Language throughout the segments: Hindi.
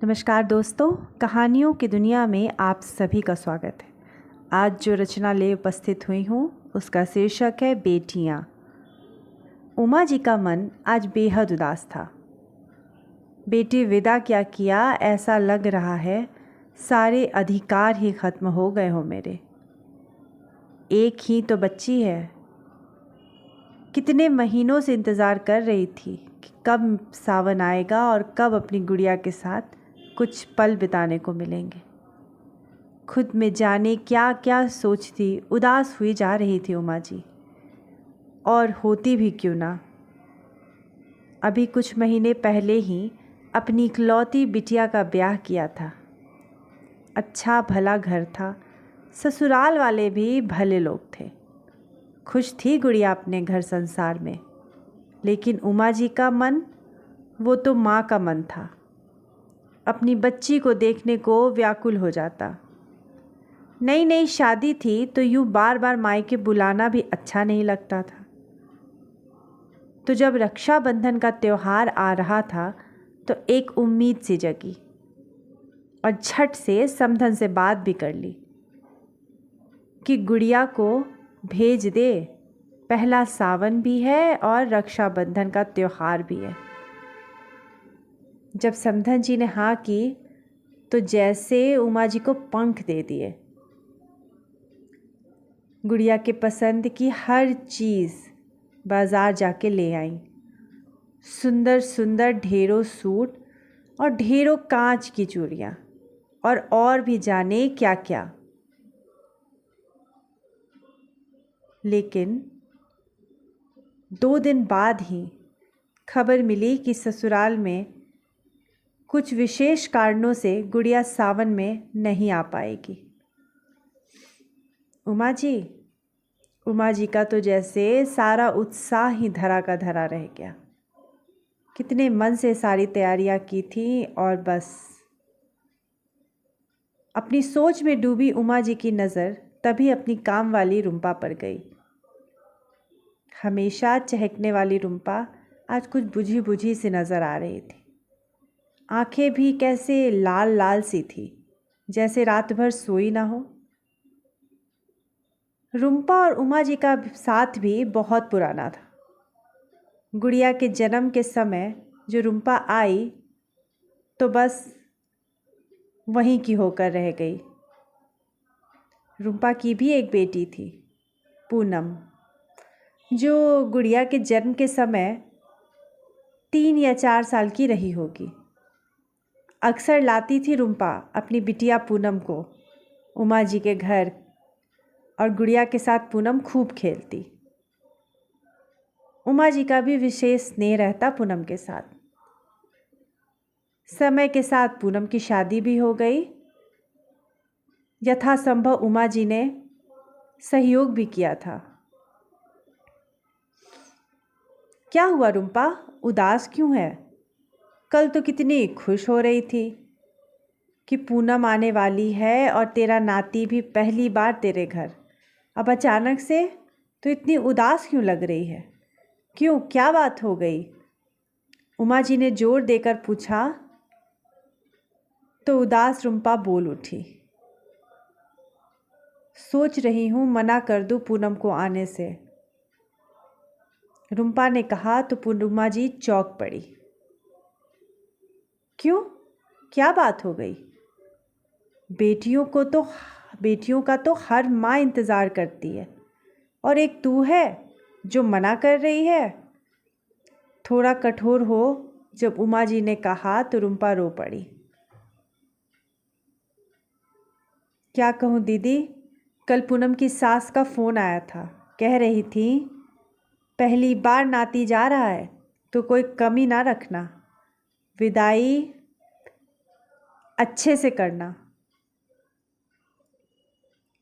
नमस्कार दोस्तों, कहानियों की दुनिया में आप सभी का स्वागत है। आज जो रचना ले उपस्थित हुई हूँ उसका शीर्षक है बेटियाँ। उमा जी का मन आज बेहद उदास था। बेटी विदा क्या किया, ऐसा लग रहा है सारे अधिकार ही खत्म हो गए हो मेरे। एक ही तो बच्ची है। कितने महीनों से इंतज़ार कर रही थी कि कब सावन आएगा और कब अपनी गुड़िया के साथ कुछ पल बिताने को मिलेंगे। खुद में जाने क्या क्या सोचती उदास हुई जा रही थी उमा जी। और होती भी क्यों ना। अभी कुछ महीने पहले ही अपनी इकलौती बिटिया का ब्याह किया था। अच्छा भला घर था, ससुराल वाले भी भले लोग थे। खुश थी गुड़िया अपने घर संसार में। लेकिन उमा जी का मन, वो तो माँ का मन था। अपनी बच्ची को देखने को व्याकुल हो जाता। नई नई शादी थी तो यूँ बार बार मायके बुलाना भी अच्छा नहीं लगता था। तो जब रक्षाबंधन का त्यौहार आ रहा था तो एक उम्मीद सी जगी और झट से समधन से बात भी कर ली कि गुड़िया को भेज दे। पहला सावन भी है और रक्षाबंधन का त्यौहार भी है। जब समधन जी ने हाँ की तो जैसे उमा जी को पंख दे दिए। गुड़िया के पसंद की हर चीज़ बाज़ार जाके ले आई। सुंदर सुंदर ढेरों सूट और ढेरों कांच की चूड़ियाँ और भी जाने क्या क्या। लेकिन 2 दिन बाद ही खबर मिली कि ससुराल में कुछ विशेष कारणों से गुड़िया सावन में नहीं आ पाएगी। उमा जी का तो जैसे सारा उत्साह ही धरा का धरा रह गया। कितने मन से सारी तैयारियां की थी और बस। अपनी सोच में डूबी उमा जी की नज़र तभी अपनी काम वाली रुंपा पर गई। हमेशा चहकने वाली रुंपा आज कुछ बुझी बुझी सी नज़र आ रही थी। आंखें भी कैसे लाल लाल सी थी, जैसे रात भर सोई ना हो। रुंपा और उमा जी का साथ भी बहुत पुराना था। गुड़िया के जन्म के समय जो रुंपा आई तो बस वहीं की होकर रह गई। रुंपा की भी एक बेटी थी, पूनम, जो गुड़िया के जन्म के समय 3 या 4 साल की रही होगी। अक्सर लाती थी रुंपा अपनी बिटिया पूनम को उमा जी के घर और गुड़िया के साथ पूनम खूब खेलती। उमा जी का भी विशेष स्नेह रहता पूनम के साथ। समय के साथ पूनम की शादी भी हो गई। यथासंभव उमा जी ने सहयोग भी किया था। क्या हुआ रुंपा, उदास क्यों है? कल तो कितनी खुश हो रही थी कि पूनम आने वाली है और तेरा नाती भी पहली बार तेरे घर। अब अचानक से तो इतनी उदास क्यों लग रही है? क्यों, क्या बात हो गई? उमा जी ने जोर देकर पूछा तो उदास रुंपा बोल उठी। सोच रही हूँ मना कर दूँ पूनम को आने से। रुंपा ने कहा तो उमा जी चौंक पड़ी। क्यों, क्या बात हो गई? बेटियों का तो हर माँ इंतज़ार करती है और एक तू है जो मना कर रही है। थोड़ा कठोर हो जब उमा जी ने कहा तो रुंपा रो पड़ी। क्या कहूँ दीदी, कल पूनम की सास का फ़ोन आया था। कह रही थी पहली बार नाती जा रहा है तो कोई कमी ना रखना, विदाई अच्छे से करना।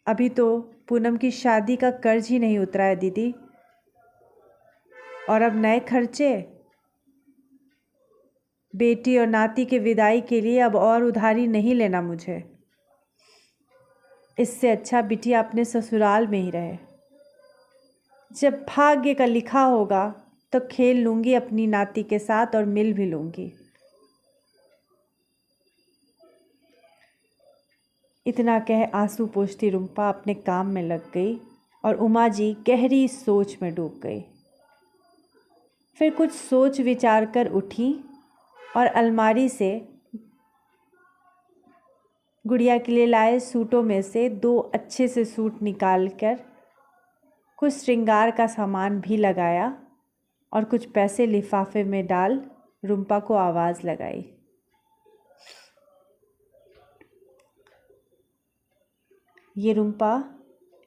अभी तो पूनम की शादी का कर्ज ही नहीं उतरा है दीदी, और अब नए खर्चे। बेटी और नाती के विदाई के लिए अब और उधारी नहीं लेना मुझे। इससे अच्छा बिटिया अपने ससुराल में ही रहे। जब भाग्य का लिखा होगा तो खेल लूँगी अपनी नाती के साथ और मिल भी लूँगी। इतना कह आंसू पोंछती रुम्पा अपने काम में लग गई और उमा जी गहरी सोच में डूब गई। फिर कुछ सोच विचार कर उठी और अलमारी से गुड़िया के लिए लाए सूटों में से 2 अच्छे से सूट निकाल कर कुछ श्रृंगार का सामान भी लगाया और कुछ पैसे लिफाफे में डाल रुम्पा को आवाज़ लगाई। ये रुम्पा,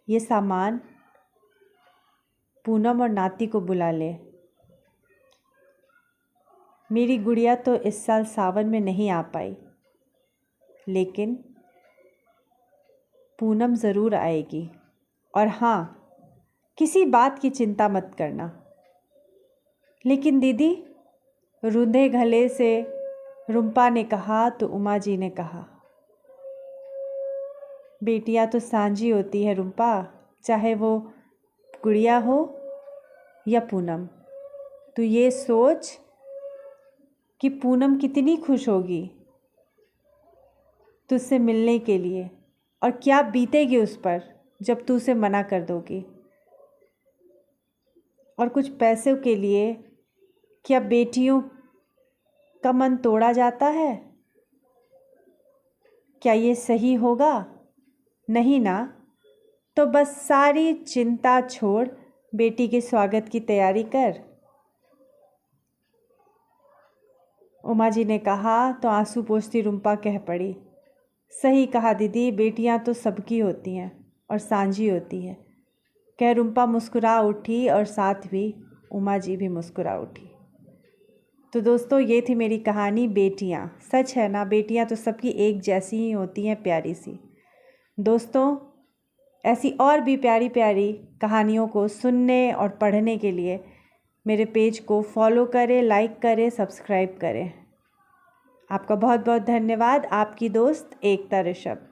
ये सामान पूनम और नाती को बुला ले। मेरी गुड़िया तो इस साल सावन में नहीं आ पाई, लेकिन पूनम ज़रूर आएगी। और हाँ, किसी बात की चिंता मत करना। लेकिन दीदी, रुंधे गले से रुम्पा ने कहा तो उमा जी ने कहा, बेटियां तो सांझी होती है रुम्पा, चाहे वो गुड़िया हो या पूनम। तू ये सोच कि पूनम कितनी खुश होगी तुझसे मिलने के लिए और क्या बीतेगी उस पर जब तू उसे मना कर दोगी। और कुछ पैसों के लिए क्या बेटियों का मन तोड़ा जाता है? क्या ये सही होगा? नहीं ना। तो बस सारी चिंता छोड़ बेटी के स्वागत की तैयारी कर। उमा जी ने कहा तो आंसू पोंछती रुम्पा कह पड़ी, सही कहा दीदी, बेटियां तो सबकी होती हैं और सांझी होती है। कह रुम्पा मुस्कुरा उठी और साथ भी उमा जी भी मुस्कुरा उठी। तो दोस्तों, ये थी मेरी कहानी बेटियां। सच है ना, बेटियां तो सबकी एक जैसी ही होती हैं, प्यारी सी। दोस्तों, ऐसी और भी प्यारी प्यारी कहानियों को सुनने और पढ़ने के लिए मेरे पेज को फॉलो करें, लाइक करें, सब्सक्राइब करें। आपका बहुत बहुत धन्यवाद। आपकी दोस्त एकता ऋषभ।